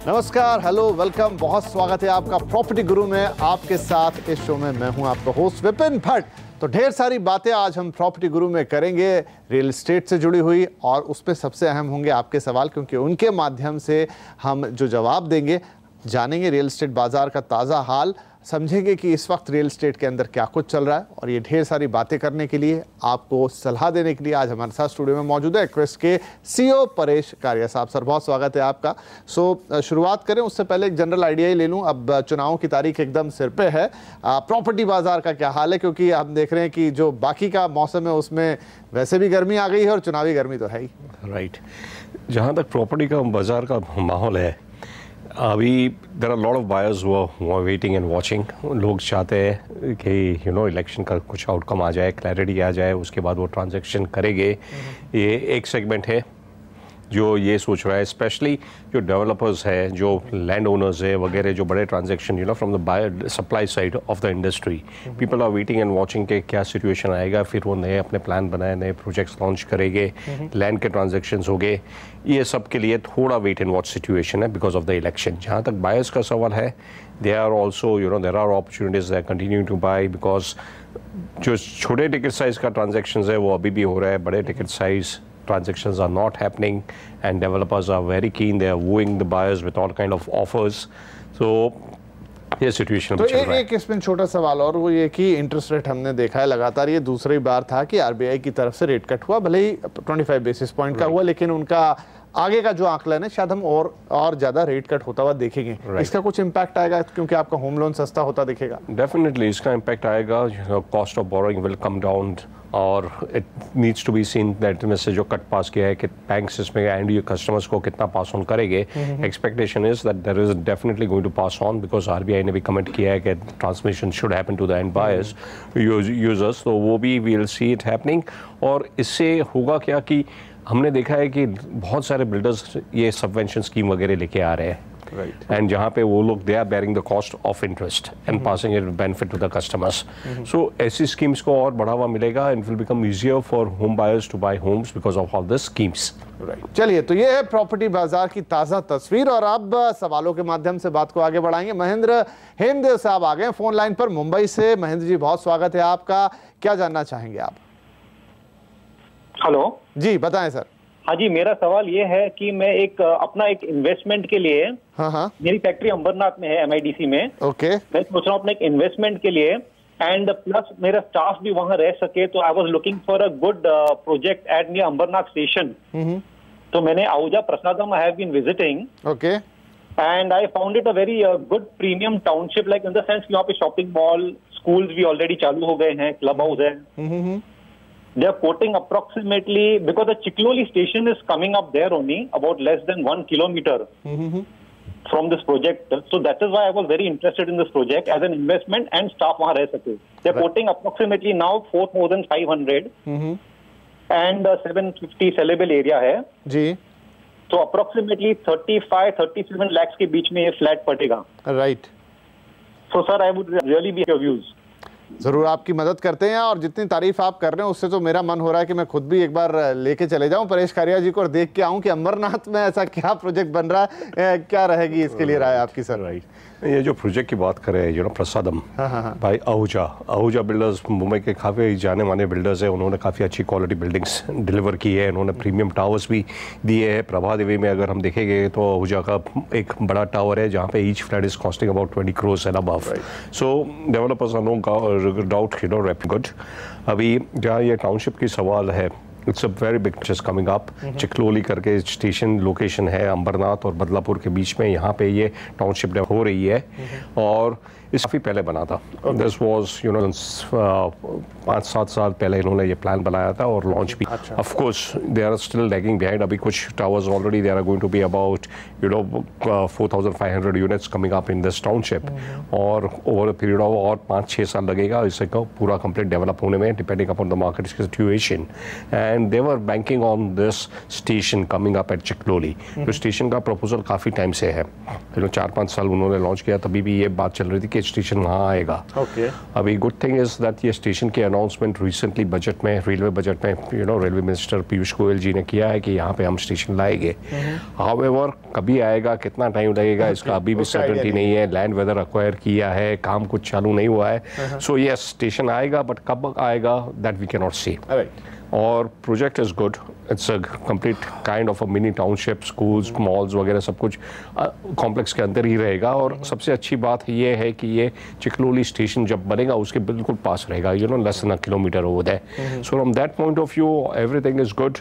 नमस्कार, hello, welcome, बहुत स्वागत है आपका प्रॉपर्टी गुरु में। आपके साथ इस शो में मैं हूं आपका होस्ट विपिन भट्ट। तो ढेर सारी बातें आज हम प्रॉपर्टी गुरु में करेंगे रियल एस्टेट से जुड़ी हुई, और उसमें सबसे अहम होंगे आपके सवाल, क्योंकि उनके माध्यम से हम जो जवाब देंगे, जानेंगे रियल एस्टेट बाजार का ताज़ा हाल, समझेंगे कि इस वक्त रियल एस्टेट के अंदर क्या कुछ चल रहा है। और ये ढेर सारी बातें करने के लिए, आपको सलाह देने के लिए आज हमारे साथ स्टूडियो में मौजूद है एक्वेस्ट के सीईओ परेश कारिया साहब। सर, बहुत स्वागत है आपका। शुरुआत करें उससे पहले एक जनरल आइडिया ही ले लूँ। अब चुनाव की तारीख एकदम सिर पे है, प्रॉपर्टी बाजार का क्या हाल है? क्योंकि हम देख रहे हैं कि जो बाकी का मौसम है उसमें वैसे भी गर्मी आ गई है और चुनावी गर्मी तो है ही। राइट। जहाँ तक प्रॉपर्टी का बाजार का माहौल है, अभी there are lot of buyers who are waiting and watching. लोग चाहते हैं कि इलेक्शन का कुछ आउटकम आ जाए, क्लैरिटी आ जाए, उसके बाद वो ट्रांजैक्शन करेंगे। ये एक सेगमेंट है जो ये सोच रहा है, स्पेशली जो डेवलपर्स है, जो लैंड ओनर्स है वगैरह, जो बड़े transaction from the buyer supply side of the industry, people are waiting and watching के क्या सिचुएशन आएगा, फिर वो नए अपने प्लान बनाए, नए प्रोजेक्ट्स लॉन्च करेंगे, लैंड के ट्रांजैक्शंस हो गए। ये सब के लिए थोड़ा वेट एंड वॉच सिचुएशन है बिकॉज ऑफ द इलेक्शन। जहाँ तक बायर्स का सवाल है, they are also there are opportunities, they are continuing to buy, because जो छोटे टिकट साइज का ट्रांजैक्शन है वो अभी भी हो रहा है, बड़े ticket size transactions are not happening, and developers are very keen. They are wooing the buyers with all kind of offers. So ये सिचुएशन तो एक इसमें छोटा सवाल और वो ये कि इंटरेस्ट रेट हमने देखा है लगातार, ये दूसरी बार था कि आरबीआई की तरफ से रेट कट हुआ, भले ही 25 बेसिस पॉइंट का हुआ, लेकिन उनका आगे का जो आंकलन है शायद हम और ज्यादा रेट कट होता हुआ देखेंगे। इसका कुछ इम्पैक्ट आएगा क्योंकि आपका होम लोन सस्ता होता दिखेगा? डेफिनेटली इसका इम्पैक्ट आएगा। Cost of borrowing will come down, और it needs to be seen that में से जो कट पास किया है कि बैंक्स इसमें एंड ये कस्टमर्स को कितना पास ऑन करेंगे। Expectation is that there is definitely going to pass on, because RBI ने भी कमेंट किया है कि transmission should happen to the end buyers users, तो वो भी we will see it happening. और इससे होगा क्या कि हमने देखा है कि बहुत सारे बिल्डर्स ये सबवेंशन स्कीम वगैरह लेके आ रहे हैं, एंड जहाँ पे वो लोग they are bearing the cost of interest and passing it benefit to the customers. So ऐसी स्कीम्स को और बढ़ावा मिलेगा and will become easier for home buyers to buy homes because of all the schemes. चलिए, तो ये है property बाजार की ताज़ा तस्वीर, और अब सवालों के माध्यम से बात को आगे बढ़ाएंगे। महेंद्र हेमदेव साहब आ गए फोन लाइन पर मुंबई से। महेंद्र जी, बहुत स्वागत है आपका, क्या जानना चाहेंगे आप? हेलो जी, बताएं सर। हाँ जी, मेरा सवाल ये है कि मैं अपना एक इन्वेस्टमेंट के लिए, हाँ, मेरी फैक्ट्री अंबरनाथ में है, MIDC में। ओके। मैं सोच रहा हूँ अपने एक इन्वेस्टमेंट के लिए, एंड प्लस मेरा स्टाफ भी वहाँ रह सके, तो I was looking for a good project at near Ambarnath station. तो मैंने Ahuja Prasadam I have been visiting, okay, and I found it a very good premium township, like in the sense यहाँ पे शॉपिंग मॉल, स्कूल्स भी already चालू हो गए हैं, club house है। They are quoting approximately, because the Chicloli station is coming up there only, about less than 1 kilometer from this project. So that is why I was very interested in this project as an investment, and staff वहाँ रह सके. They are quoting approximately now 4,500 and 750 sellable area है जी। तो approximately 35-37 lakhs के बीच में ये flat पड़ेगा। Right. So sir, I would really be your views. जरूर आपकी मदद करते हैं, और जितनी तारीफ आप कर रहे हैं उससे तो मेरा मन हो रहा है कि मैं खुद भी एक बार लेके चले जाऊं परेश कारिया जी को और देख के आऊं कि अंबरनाथ में ऐसा क्या प्रोजेक्ट बन रहा है, क्या रहेगी इसके लिए राय आपकी सर? राइट। ये जो प्रोजेक्ट की बात करें प्रसादम भाई आहूजा बिल्डर्स, मुंबई के काफ़ी जाने माने बिल्डर्स हैं, उन्होंने काफ़ी अच्छी क्वालिटी बिल्डिंग्स डिलीवर की है, उन्होंने प्रीमियम टावर्स भी दिए हैं। प्रभा देवी में अगर हम देखेंगे तो आहूजा का एक बड़ा टावर है जहाँ पे each flat is costing about 20 crores and above. So developers are no doubt good. अभी जहाँ ये टाउनशिप की सवाल है, इट्स अ वेरी बिग चीज कमिंग अप। चिकलोली करके स्टेशन लोकेशन है अंबरनाथ और बदलापुर के बीच में, यहाँ पे ये टाउनशिप हो रही है, और इस काफ़ी पहले बना था। दिस वाज 5-7 साल पहले इन्होंने ये प्लान बनाया था और लॉन्च भी। Of course they are still lagging behind. अभी कुछ towers already they are going to be about 4,500 units coming up in this township, और ओवर अ पीरियड ऑफ और 5-6 साल लगेगा इसे पूरा कंप्लीट डेवलप होने में, depending upon the market situation. And they were banking on this station coming up at Chikloli. तो station का प्रपोजल काफ़ी टाइम से है, 4-5 साल उन्होंने लॉन्च किया, तभी भी ये बात चल रही थी कि के स्टेशन वहाँ आएगा। अभी गुड थिंग इज दैट ये स्टेशन के अनाउंसमेंट रिसेंटली बजट में, रेलवे बजट में, रेलवे मिनिस्टर पीयूष गोयल जी ने किया है कि यहाँ पे हम स्टेशन लाएंगे। हाउएवर कभी आएगा, कितना टाइम लगेगा, इसका अभी भी सर्टेनिटी नहीं है। लैंड वेदर अक्वायर किया है, काम कुछ चालू नहीं हुआ है। सो यस, स्टेशन आएगा, बट कब आएगा दैट वी कैन नॉट से। और project is good, it's a complete kind of a mini township, schools, malls वगैरह सब कुछ कॉम्प्लेक्स के अंदर ही रहेगा। और सबसे अच्छी बात ये है कि ये चिकलोली स्टेशन जब बनेगा उसके बिल्कुल पास रहेगा, less than a kilometre over there. So from that point of view everything is good.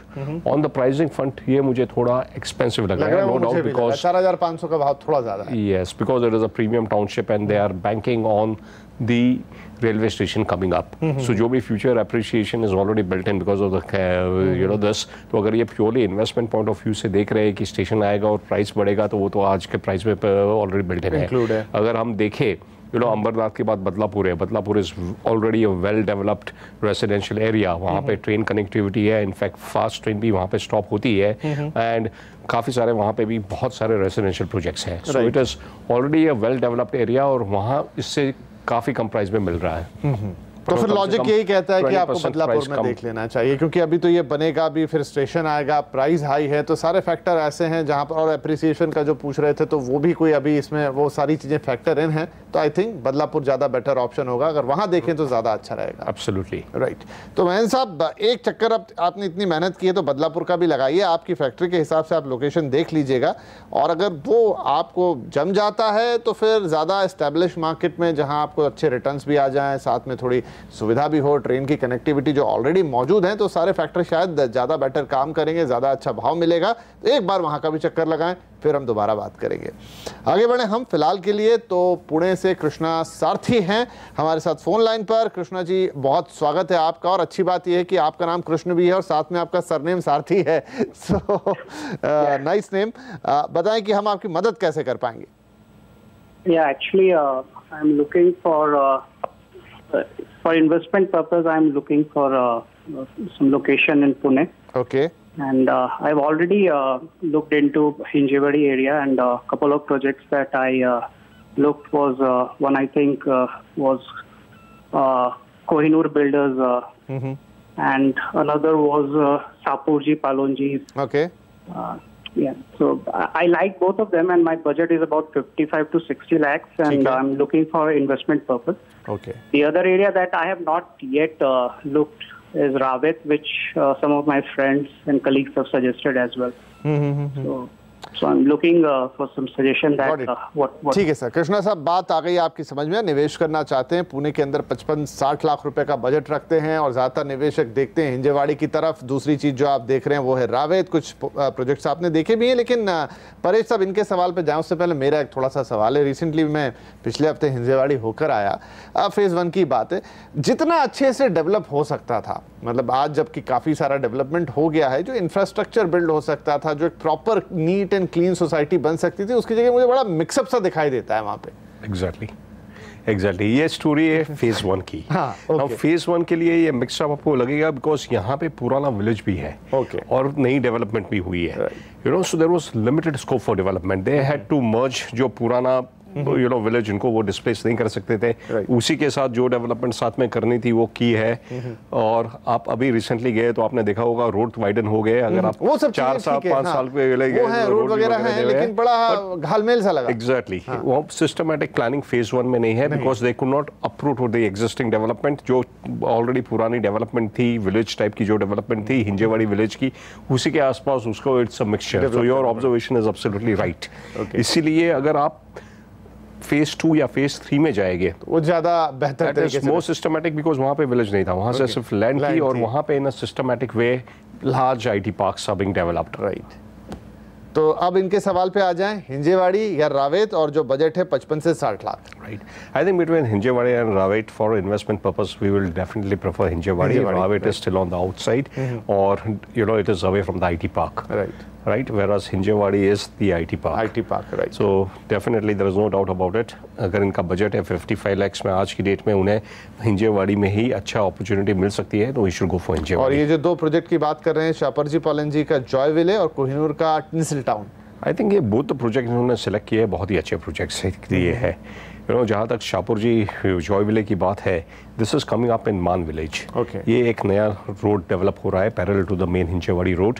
On the pricing front ये मुझे थोड़ा एक्सपेंसिव लग रहा है, नो डाउट, बिकॉज 4500 का भाव थोड़ा ज़्यादा है। Yes, because it is a premium township and they are banking on the railway station coming up. So जो भी future appreciation is already built in because of the this. तो अगर ये purely investment point of view से देख रहे हैं कि स्टेशन आएगा और प्राइस बढ़ेगा, तो वो तो आज के प्राइस में ऑलरेडी built in है। अगर हम देखें अंबरनाथ के बाद बदलापुर है, Badlapur is already a well developed residential area. वहाँ पे ट्रेन कनेक्टिविटी है, इनफैक्ट फास्ट ट्रेन भी वहाँ पे स्टॉप होती है, एंड काफ़ी सारे वहाँ पे भी बहुत सारे रेसिडेंशियल प्रोजेक्ट्स हैं। So it is already a well developed area और वहाँ इससे काफ़ी कम प्राइस में मिल रहा है। तो फिर लॉजिक यही कहता है कि आपको बदलापुर में देख लेना चाहिए, क्योंकि अभी तो ये बनेगा भी, फिर स्टेशन आएगा, प्राइस हाई है, तो सारे फैक्टर ऐसे हैं जहां पर, और एप्रिसिएशन का जो पूछ रहे थे तो वो भी कोई अभी इसमें वो सारी चीजें फैक्टर इन हैं। तो आई थिंक बदलापुर ज्यादा बेटर ऑप्शन होगा, अगर वहां देखें तो ज्यादा अच्छा रहेगा। Absolutely right. तो महेंद्र साहब, एक चक्कर अब आपने इतनी मेहनत की है तो बदलापुर का भी लगाइए, आपकी फैक्ट्री के हिसाब से आप लोकेशन देख लीजिएगा, और अगर वो आपको जम जाता है तो फिर ज्यादा एस्टेब्लिश मार्केट में जहां आपको अच्छे रिटर्न्स भी आ जाएं, साथ में थोड़ी सुविधा भी हो, ट्रेन की कनेक्टिविटी जो ऑलरेडी मौजूद है, तो सारे फैक्टर शायद ज्यादा बेटर काम करेंगे, ज्यादा अच्छा भाव मिलेगा। तो एक बार वहां का भी चक्कर लगाएं, फिर हम दोबारा बात करेंगे। आगे बढ़े हम फिलहाल के लिए तो पुणे से कृष्णा सारथी हैं हमारे साथ फोन लाइन पर। कृष्णा जी, बहुत स्वागत है आपका, और अच्छी बात यह है कि आपका नाम कृष्ण भी है और साथ में आपका सरनेम सारथी है। So nice name. बताएं कि हम आपकी मदद कैसे कर पाएंगे। Yeah, actually, I'm looking for investment purpose. I'm looking for some location in Pune. Okay. And I've already looked into Hinjewadi area, and a couple of projects that I looked was one I think was Kohinoor Builders, and another was Sapurji Palonji. Okay. Yeah, so I like both of them, and my budget is about 55 to 60 lakhs, and I'm looking for investment purpose. Okay. The other area that I have not yet looked is Rawit, which some of my friends and colleagues have suggested as well. So I'm looking for some suggestion that what ठीक है sir. Krishna साहब, बात आ गई आपकी समझ में, निवेश करना चाहते हैं पुणे के अंदर, 55-60 लाख रुपए का बजट रखते हैं, और ज्यादातर निवेशक देखते हैं हिंजेवाड़ी की तरफ। दूसरी चीज जो आप देख रहे हैं वो है रावेत। कुछ प्रोजेक्ट्स आपने देखे भी हैं, लेकिन परेश साहब, इनके सवाल पे जाऊं उससे पहले मेरा एक थोड़ा सा सवाल है। रिसेंटली मैं पिछले हफ्ते हिंजेवाड़ी होकर आया, फेज 1 की बात है, जितना अच्छे से डेवलप हो सकता था, मतलब आज जबकि काफी सारा डेवलपमेंट हो गया है, जो इंफ्रास्ट्रक्चर बिल्ड हो सकता था, जो एक proper neat and clean society बन सकती थी, उसकी जगह मुझे बड़ा मिक्सअप सा दिखाई देता है वहां पे। एग्जैक्टली ये स्टोरी है फेज 1 की। अब फेज 1 के लिए ये मिक्सअप आपको लगेगा बिकॉज यहाँ पे पुराना विलेज भी है, और नई डेवलपमेंट भी हुई है। So there was limited scope for development. They had to merge जो पुराना विलेज, इनको वो डिस्प्लेस नहीं कर सकते थे, उसी के साथ जो डेवलपमेंट साथ में करनी थी वो की है। और आप अभी रिसेंटली गए तो आपने देखा होगा रोड वाइडन हो गए। अगर आप 4 साल 5 साल पे रोड वगैरह है, लेकिन बड़ा घालमेल सा लगा। एग्जैक्टली, वो सिस्टमैटिक प्लानिंग फेज 1 में नहीं है, because they could not approve to the existing development. जो ऑलरेडी पुरानी डेवलपमेंट थी, विलेज टाइप की जो डेवलपमेंट थी हिंजेवाड़ी विलेज की, उसी के आसपास उसको it's a mixture. So your observation is absolutely right. इसीलिए अगर आप फेज 2 या फेज 3 में जाएंगे तो वो ज्यादा बेहतर तरीके से, मोर सिस्टमैटिक, बिकॉज वहां पे विलेज नहीं था, वहां से सिर्फ लैंड की, और वहां पे in a systematic way large IT parks are being developed. Right. तो अब इनके सवाल पे आ जाएं, हिंजेवाड़ी या रावेत, और जो बजट है 55 से 60 lakh. Right. I think between Hinjewadi and Ravet for investment purpose we will definitely prefer Hinjewadi. Ravet is still on the outside, और it is away from the IT park. Right, whereas Hinjewadi is the IT park. Right. So definitely there is no doubt about it. अगर इनका budget है 55 lakhs में, आज की date में उन्हें हिंजेवाड़ी में ही अच्छा अपॉर्चुनिटी मिल सकती है, तो we should go for Hinjewadi. और ये जो 2 प्रोजेक्ट की बात कर रहे हैं, शापरजी पालनजी का जॉयविले और कोहिनूर का टिंसल टाउन, आई थिंक ये बोथ प्रोजेक्ट इन्होंने सेलेक्ट किए हैं, बहुत ही अच्छे प्रोजेक्ट्स दिए हैं। जहाँ तक शाहपुर जी जॉय विले की बात है, दिस इज कमिंग अप इन मान विलेज। ये एक नया रोड डेवलप हो रहा है parallel to the main Hinjewadi road,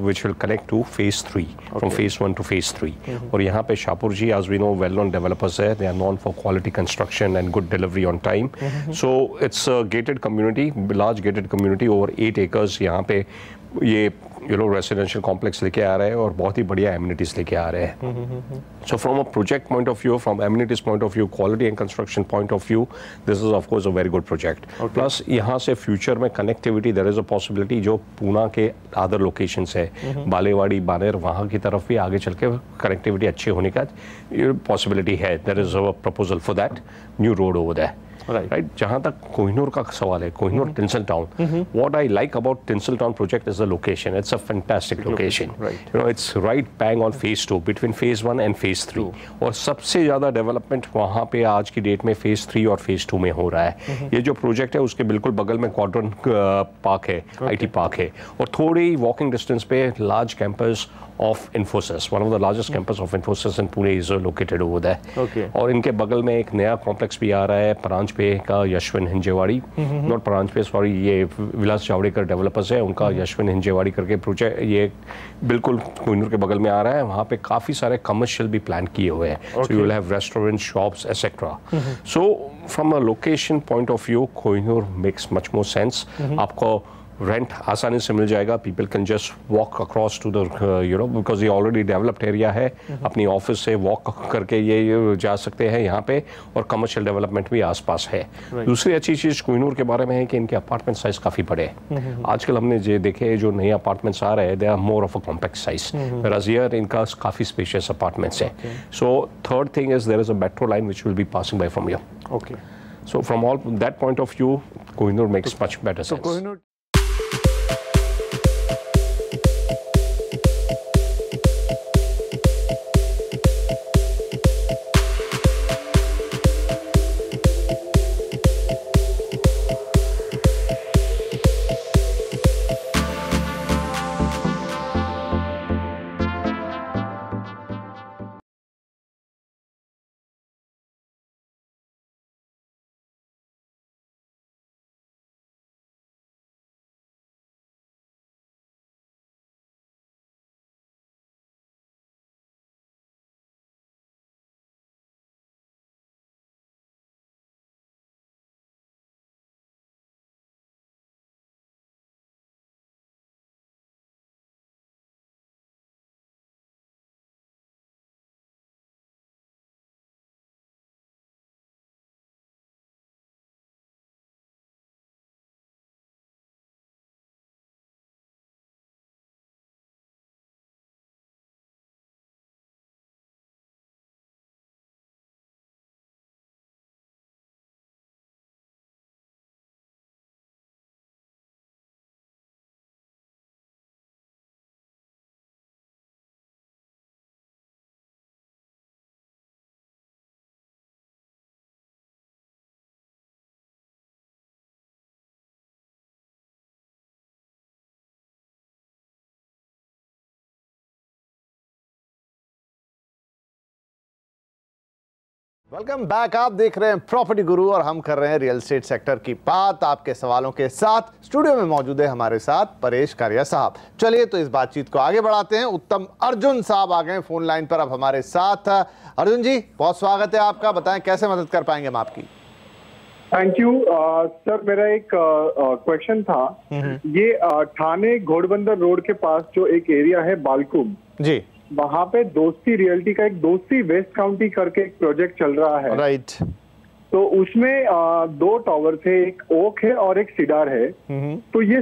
which will connect to phase 3 from phase 1 to phase 3। और यहाँ पे Shahpur ji, as we know, well known developers है, they are known for quality construction and good delivery on time. So it's gated community, large gated community, over 8 acres यहाँ पे ये residential complex लेके आ रहे हैं और बहुत ही बढ़िया एमिनिटीज लेके आ रहे हैं। So from a project point of view, from amenities point of view, quality and construction point of view, this is of course a very good project. Plus यहाँ से फ्यूचर में connectivity, there is a possibility, जो पूना के other locations है, बालेवाड़ी, बानेर, वहाँ की तरफ भी आगे चल के कनेक्टिविटी अच्छी होने का पॉसिबिलिटी है। There is a proposal for that new road over that, right. जहाँ तक कोहिनूर का सवाल है, Kohinoor tinsel town, what I like about tinsel town project is the location. It's a fantastic location, it's right bang on phase 2, between phase 1 and phase 3। और सबसे ज्यादा development वहाँ पे आज की डेट में फेज 3 और फेज 2 में हो रहा है। ये जो प्रोजेक्ट है उसके बिल्कुल बगल में क्वाड्रन पार्क है, IT पार्क है, और थोड़ी वॉकिंग डिस्टेंस पे large campus of Infosys, one of the largest campus of Infosys in Pune is located over there. और इनके बगल में एक नया कॉम्प्लेक्स भी आ रहा है परांजपे का, यशविन हिंजेवाड़ी, नॉट परांजपे, सॉरी, ये विलास जावड़ेकर डेवलपर्स है, उनका यशविन हिंजेवाड़ी करके प्रोजेक्ट ये बिल्कुल कोहिनूर के बगल में आ रहा है। वहाँ पे काफ़ी सारे कमर्शियल भी प्लान किए हुए हैं, so you will have restaurant, shops, etcetera. So from a location point of view, Kohinoor makes much more sense. आपको रेंट आसानी से मिल जाएगा, people can just walk across to the because ये ऑलरेडी डेवलप्ड एरिया है, अपनी ऑफिस से walk करके ये जा सकते हैं यहाँ पे, और कमर्शियल डेवलपमेंट भी आसपास है। दूसरी अच्छी चीज़ कोहिनूर के बारे में है कि इनके अपार्टमेंट साइज काफ़ी बड़े हैं। आजकल हमने जो देखे, जो नए अपार्टमेंट्स आ रहे हैं, they are more of a compact size, whereas here इनका काफ़ी स्पेशियस अपार्टमेंट्स है। So third thing is there is a metro line which will be passing by from here. Okay, so from all that point of view, Kohinoor makes much better sense. Welcome back. आप देख रहे हैं property गुरु और हम कर रहे हैं real estate sector की बात आपके सवालों के साथ। स्टूडियो में मौजूद है हमारे साथ परेश कारिया साहब। चलिए तो इस बातचीत को आगे बढ़ाते हैं। उत्तम अर्जुन साहब आ गए फोन लाइन पर अब हमारे साथ। अर्जुन जी, बहुत स्वागत है आपका, बताएं कैसे मदद कर पाएंगे हम आपकी। Thank you sir. मेरा एक क्वेश्चन था, ये ठाणे घोड़बंदर रोड के पास जो एक एरिया है बालकुम जी, वहाँ पे दोस्ती रियल्टी का एक दोस्ती वेस्ट काउंटी करके एक प्रोजेक्ट चल रहा है, राइट। तो उसमें 2 टावर थे, एक ओक है और एक सीडार है। तो ये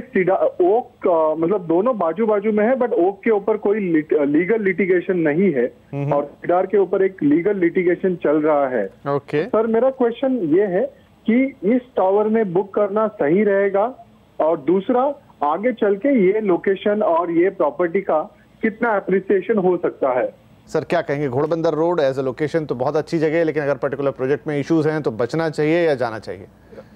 ओक मतलब दोनों बाजू बाजू में है, बट ओक के ऊपर कोई लीगल लिटिगेशन नहीं है और सीडार के ऊपर एक लीगल लिटिगेशन चल रहा है। ओके सर, मेरा क्वेश्चन ये है कि इस टावर में बुक करना सही रहेगा, और दूसरा आगे चल के ये लोकेशन और ये प्रॉपर्टी का कितना अप्रिसिएशन हो सकता है? सर क्या कहेंगे, Ghodbunder road as a location तो बहुत अच्छी जगह है, लेकिन अगर पर्टिकुलर प्रोजेक्ट में इश्यूज हैं तो बचना चाहिए या जाना चाहिए?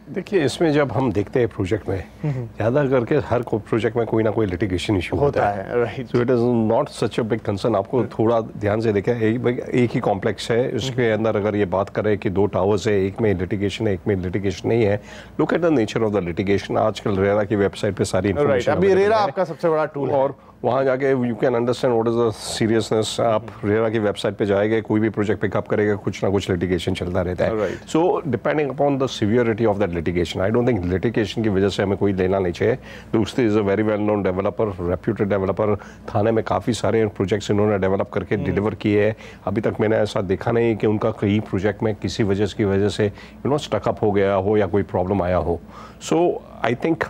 देखिए, इसमें जब हम देखते हैं प्रोजेक्ट में, ज़्यादा करके हर प्रोजेक्ट में कोई ना कोई लिटिगेशन इशू होता है, right. So it is not such a big concern. आपको थोड़ा ध्यान से देखें, एक ही कॉम्प्लेक्स है, उसके अंदर अगर ये बात करें कि 2 टावर्स है, एक में लिटिगेशन है, एक में लिटिगेशन नहीं है, look at the nature of the litigation. आजकल रेरा की वेबसाइट पे सारी राइट, अभी रेरा आपका सबसे बड़ा टूल है, और वहाँ जाके you can understand what is the seriousness. आप रेरा की वेबसाइट पे जाएंगे, कोई भी प्रोजेक्ट पिकअप करेगा, कुछ ना कुछ लिटिगेशन चलता रहता है। So depending upon the severity of that litigation, I don't think litigation की वजह से हमें कोई लेना नहीं चाहिए। दूसरी is a very well known developer, reputed developer. Thane में काफ़ी सारे प्रोजेक्ट्स इन्होंने डेवलप करके डिलीवर किए हैं। अभी तक मैंने ऐसा देखा नहीं कि उनका कई प्रोजेक्ट में किसी वजह से स्टकअप हो गया हो या कोई प्रॉब्लम आया हो। So I think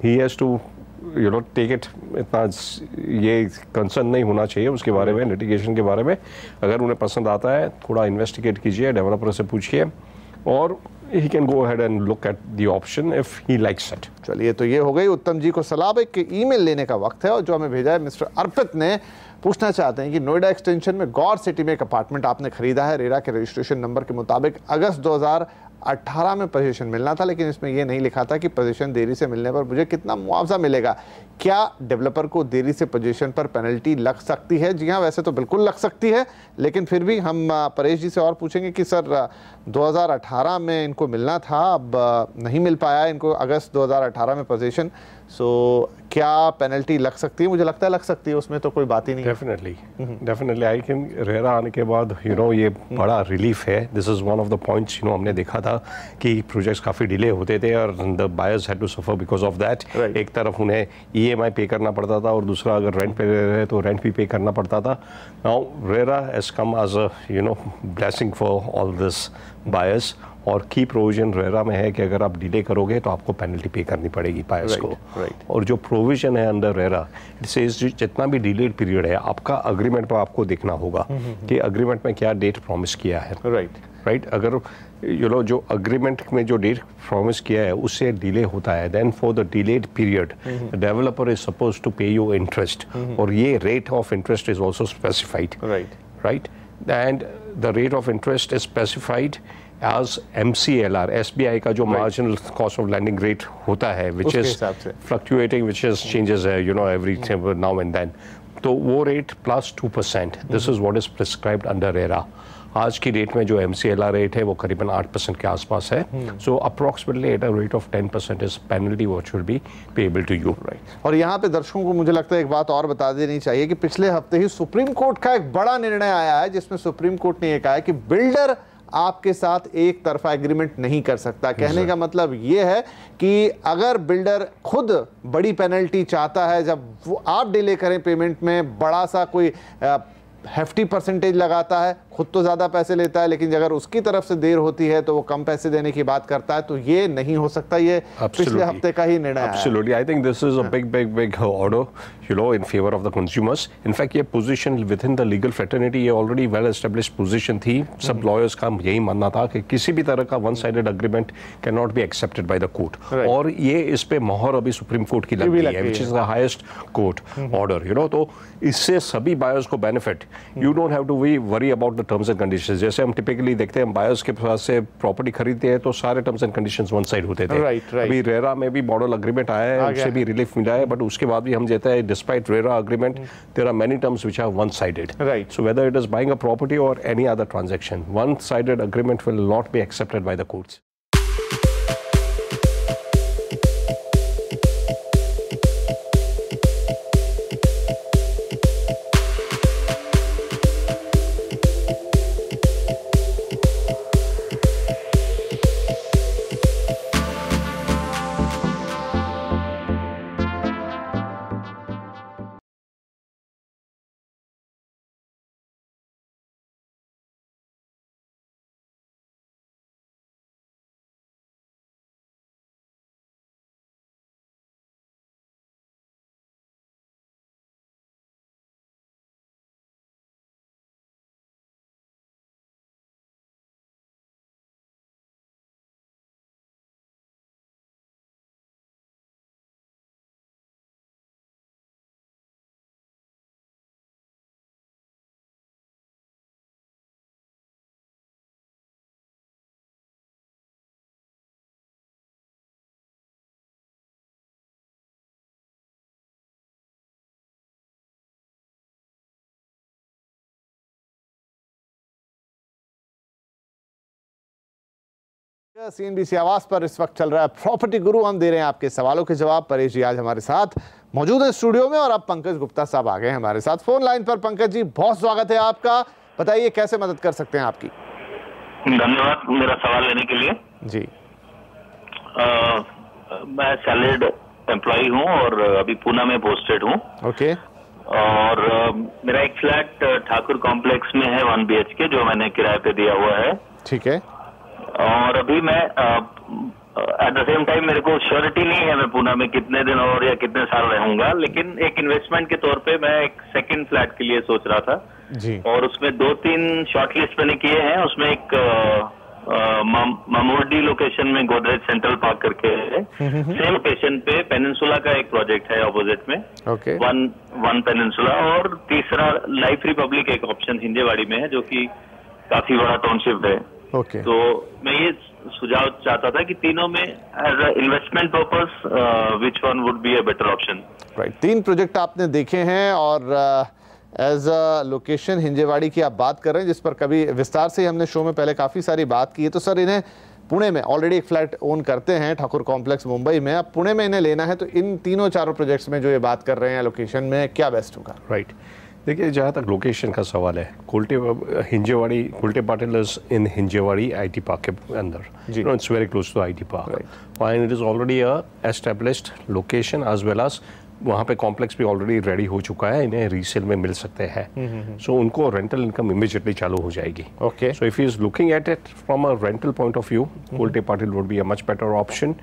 he has to take it, इतना ये कंसर्न नहीं होना चाहिए उसके बारे में, लिटिगेशन के बारे में। अगर उन्हें पसंद आता है, थोड़ा इन्वेस्टिगेट कीजिए, डेवलपर से पूछिए, और he can go ahead and look at the option if he likes it. चलिए, तो ये हो गई उत्तम जी को सलाह। एक ईमेल लेने का वक्त है, और जो हमें भेजा है मिस्टर अर्पित ने, पूछना चाहते हैं कि नोएडा एक्सटेंशन में गौर सिटी में एक अपार्टमेंट आपने खरीदा है, रेरा के रजिस्ट्रेशन नंबर के मुताबिक अगस्त 2018 में पोजीशन मिलना था, लेकिन इसमें यह नहीं लिखा था कि पोजीशन देरी से मिलने पर मुझे कितना मुआवजा मिलेगा। क्या डेवलपर को देरी से पोजीशन पर पेनल्टी लग सकती है? जी हाँ, वैसे तो बिल्कुल लग सकती है, लेकिन फिर भी हम परेश जी से और पूछेंगे कि सर 2018 में इनको मिलना था, अब नहीं मिल पाया इनको अगस्त 2018 में पोजीशन, सो क्या पेनल्टी लग सकती है? मुझे लगता है लग सकती है, उसमें तो कोई बात ही नहीं। डेफिनेटली आई कैन, रेरा आने के बाद ये बड़ा रिलीफ है। This is one of the points हमने देखा था कि प्रोजेक्ट्स काफ़ी डिले होते थे और the buyers had to suffer because of that. एक तरफ उन्हें EMI पे करना पड़ता था, और दूसरा अगर रेंट पे रहे तो रेंट भी पे करना पड़ता था। Now RERA has come as a blessing for all this buyers, और की प्रोविजन रेरा में है कि अगर आप डिले करोगे तो आपको पेनल्टी पे करनी पड़ेगी बायर्स को। और जो प्रोविजन है अंडर रेरा, इट सेज जितना भी डिलेड पीरियड है, आपका अग्रीमेंट पर आपको देखना होगा कि अग्रीमेंट में क्या डेट प्रॉमिस किया है। राइट, अगर जो अग्रीमेंट में जो डेट प्रॉमिस किया है उससे डिले होता है, then for the delayed period developer is suppose to pay you interest, और ये rate of interest is also specified. Right, and the rate of interest is specified as MCLR, SBI का जो marginal cost of lending rate होता है, which is fluctuating, which is changes है every now and then, तो वो rate plus 2%, this is what is prescribed under RERA. आज की date में जो MCLR रेट है वो करीबन 8% के आसपास है। So approximately at a rate of 10% is penalty what should be payable to you. और यहाँ पे दर्शकों को मुझे लगता है एक बात और बता देनी चाहिए कि पिछले हफ्ते ही सुप्रीम कोर्ट का एक बड़ा निर्णय आया है, जिसमें सुप्रीम कोर्ट ने यह कहा है कि बिल्डर आपके साथ एक तरफा एग्रीमेंट नहीं कर सकता। कहने का मतलब यह है कि अगर बिल्डर खुद बड़ी पेनल्टी चाहता है, जब वो आप डिले करें पेमेंट में, बड़ा सा कोई हेफ्टी परसेंटेज लगाता है, खुद तो ज्यादा पैसे लेता है, लेकिन अगर उसकी तरफ से देर होती है तो वो कम पैसे देने की बात करता है, तो ये नहीं हो सकता। ये पिछले हफ्ते का ही निर्णय है। Absolutely, I think this is a big order, in favor of the consumers. In fact, ये position within the legal fraternity, ये already well established position थी। सब lawyers का यही मानना था कि किसी भी तरह का one-sided agreement cannot be accepted by the court. और ये इस पे मोहर अभी सुप्रीम कोर्ट की लग गई है, which is the highest court order. तो इससे सभी buyers को benefit. You don't have to worry about the terms and conditions. जैसे हम टिपिकली देखते हैं, बायर्स के पास से प्रॉपर्टी खरीदते हैं तो सारे terms and conditions one side होते थे। अभी रेरा में भी मॉडल अग्रीमेंट आया है, उससे भी रिलीफ मिला है, बट उसके बाद भी हम कहते हैं despite RERA agreement there are many terms which are one sided. So whether it is buying a property और any other transaction, one sided agreement will not be accepted by the courts. CNBC Awaaz पर इस वक्त चल रहा है property गुरु। हम दे रहे हैं आपके सवालों के जवाब। परेश जी आज हमारे साथ मौजूद है स्टूडियो में और अब पंकज गुप्ता साहब आ गए हमारे साथ फोन लाइन पर। पंकज जी बहुत स्वागत है आपका, बताइए कैसे मदद कर सकते हैं आपकी। धन्यवाद मेरा सवाल लेने के लिए जी। मैं सैलरीड एम्प्लॉय हूँ और अभी पूना में पोस्टेड हूँ। ओके। और मेरा एक फ्लैट ठाकुर कॉम्प्लेक्स में है 1 BHK जो मैंने किराए पे दिया हुआ है। ठीक है। और अभी मैं एट द सेम टाइम मेरे को श्योरिटी नहीं है मैं पूना में कितने दिन और या कितने साल रहूंगा, लेकिन एक इन्वेस्टमेंट के तौर पे मैं एक सेकंड फ्लैट के लिए सोच रहा था जी। और उसमें 2-3 शॉर्टलिस्ट मैंने किए हैं। उसमें एक मामूर्डी लोकेशन में गोदरेज सेंट्रल पार्क करके है, सेम लोकेशन पे पेनिनसुला का एक प्रोजेक्ट है ऑपोजिट में। ओके। One peninsula. और तीसरा लाइफ रिपब्लिक एक ऑप्शन हिंजेवाड़ी में है जो कि काफी बड़ा टाउनशिप है। ओके। तो मैं ये सुझाव चाहता था कि तीनों में as a investment purpose which one would be a better option. Right, 3 project आपने देखे हैं और एज अ लोकेशन हिंजेवाड़ी की आप बात कर रहे हैं जिस पर कभी विस्तार से हमने शो में पहले काफ़ी सारी बात की है। तो सर इन्हें पुणे में ऑलरेडी एक फ्लैट ओन करते हैं ठाकुर कॉम्प्लेक्स मुंबई में, अब पुणे में इन्हें लेना है तो इन 3-4 प्रोजेक्ट्स में जो ये बात कर रहे हैं लोकेशन में क्या बेस्ट होगा? राइट। देखिए जहाँ तक लोकेशन का सवाल है, Hinjewadi Kolte Patil is in Hinjewadi IT park के अंदर। It's very close to IT park and it is already a established location as well as वहाँ पे कॉम्प्लेक्स भी ऑलरेडी रेडी हो चुका है, इन्हें रीसेल में मिल सकते हैं। सो उनको रेंटल इनकम इमीडिएटली चालू हो जाएगी। Okay. So if he is looking at it from a rental point of view, Kolte Patil would be a much better option.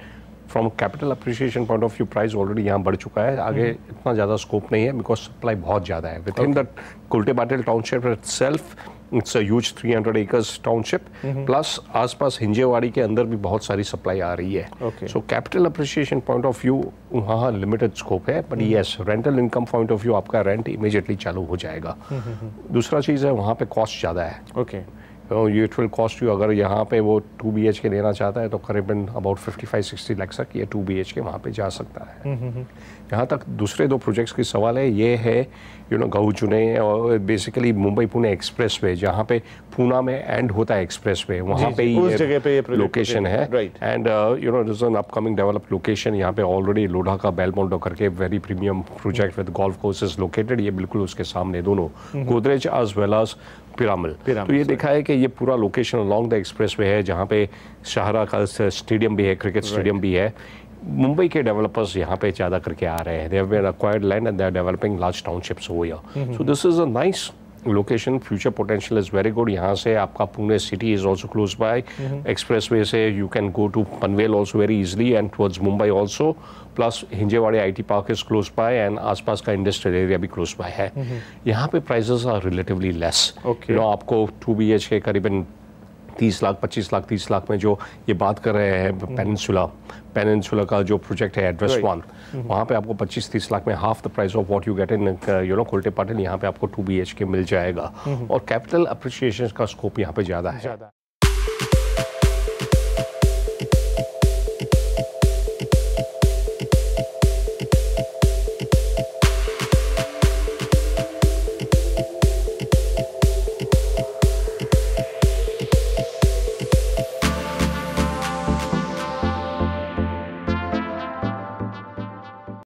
From capital appreciation point of view price already यहाँ बढ़ चुका है, आगे इतना ज़्यादा स्कोप नहीं है बिकॉज सप्लाई बहुत ज़्यादा है within the Kolte Patil township itself. It's a huge 300 acres township plus आसपास हिंजेवाड़ी के अंदर भी बहुत सारी सप्लाई आ रही है। So capital appreciation point of view वहाँ लिमिटेड स्कोप है, but yes rental income point of view आपका रेंट इमीडिएटली चालू हो जाएगा। दूसरा चीज़ है वहाँ पे कॉस्ट ज़्यादा है। Okay. It will cost you, अगर यहाँ पे वो 2 BHK लेना चाहता है तो करीबन अबाउट 55-60 लाख तक ये 2 BHK वहाँ पे जा सकता है। यहाँ तक दूसरे 2 प्रोजेक्ट्स की सवाल है, ये है गऊ चुने और basically Mumbai Pune express way जहाँ पे पूना में एंड होता है एक्सप्रेस वे, वहाँ पे ये लोकेशन है। And it is an upcoming develop location. यहाँ पे ऑलरेडी लोढ़ा का बेलमोंडो करके very premium project with golf course is located, ये बिल्कुल उसके सामने दोनों Godrej as well as Piramal. तो ये देखा है कि ये पूरा location along the expressway है जहाँ पे शाहरा का स्टेडियम भी है, क्रिकेट स्टेडियम भी है। मुंबई के डेवलपर्स यहाँ पे ज़्यादा करके आ रहे हैं, they have been acquired land and they are developing large townships over here. So this is a nice location, future potential is very good. यहाँ से आपका Pune city is also close by, expressway से you can go to Panvel also very easily and towards Mumbai also, plus Hinjewadi IT park is close by and आसपास का industrial area भी close by है। यहाँ पे प्राइजेस आर रिलेटिवली लेस। आपको 2 BHK करीबन 30 लाख 25 लाख 30 लाख में जो ये बात कर रहे हैं पेनिनसुला का जो प्रोजेक्ट है एड्रेस 1, वहाँ पे आपको 25-30 लाख में half the price of what you get in Kolte Patil यहाँ पे आपको 2 BHK मिल जाएगा और कैपिटल अप्रिसिएशन का स्कोप यहाँ पे ज़्यादा है।